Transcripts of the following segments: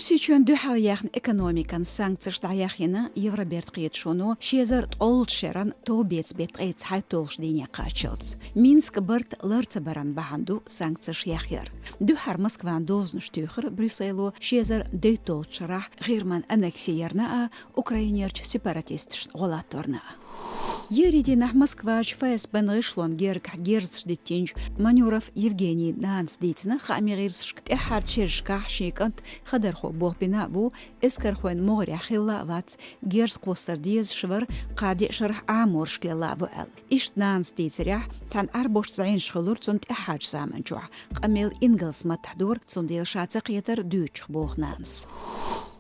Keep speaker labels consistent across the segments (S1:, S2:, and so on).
S1: Өрсүчөн дөхал яхн экономикан санкцияш даяхина Евроберт қиетшону шезар толшеран тобец бет қиет хайтолш дине қачылц. Минск бырт лырца баран баханду санкцияш яхер. Дөхар Москван дознуш тюхер Брюсселу шезар дейтолшарах гирман аннексиерна Украинерч сепаратистш голаторна. Ерединах Москвач ФСБ вышлон герк герц детинж манюров Евгений Нансдитина хамирирсшк эхар чершках шикант хадерхо бохбина ву эскархуен море хилла вац герц костардиез швар قادي شرح عامور شكلا وقال إشت نانستيتريح تان أربوش زعين شخلور تنت إحاج زامن جوع قميل إنجلس ما تحضور تنديل شاتق يتر دوش بوخ نانس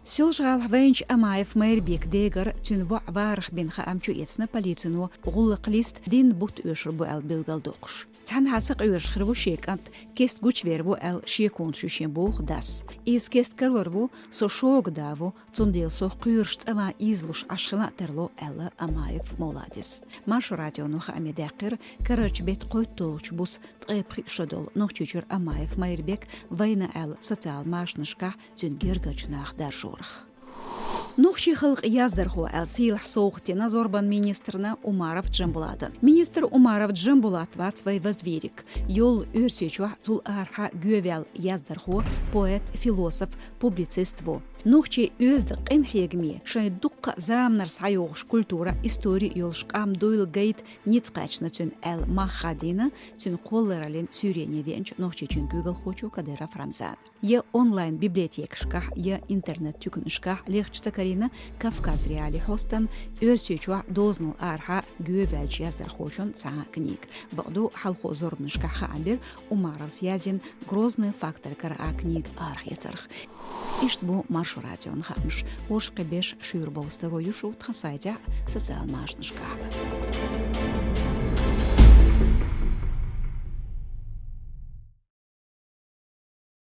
S1: سيلجال هفينش أمايف ميربيك ديگر تون وعوارخ بين خامچو يتسنا بليتنو غلق ليست دين بوت يشربو ال بلغل دوقش تان حاسق يورش خربو شيكانت كيست گوچ ويربو ال شيكون شوشين بوخ داس إز كيست كروربو سو شوق داوو تنديل سو قيرشت أما إزلوش أشخلا ترلو ال أمايف مولادس مارشو راديو نوخ أمي داقر كررج بيت قويت طولش بوس تغيبخي شدول نوخ چوچور أمايف ميربيك وينا ال سوциал ماشنشكا تون گرگجناخ در شورخ نوخشي خلق يازدرخو السيلح صوختنا زوربان министрна Умаров Джамбулатын. Министр Умаров Джамбулат вацвай воздвирик. Йол үрсечуа цул арха гювел яздарху поэт, философ, публицист во. Нухчи өздік инхегме, шай дұққа замнар сайоғыш культура, история йолшқ ам дойл гайд ницқачна тюн әл махадина, тюн қолларалин сюрене венч нухчи чүн Google хочу кадыра фрамзан. Е онлайн библиотекшках, е интернет тюкнышках легчца карина Кавказ реали хостан, өрсечуа дознал арха гювелч яздар хочун цаа книг. Бағду халхо зорбнышкаха амбир Умаров язин грозный фактор кара книг архецарх. Ишт бу маршу радион хамш, ош кебеш шюрбау старою шут хасайдя социал машнышкаба.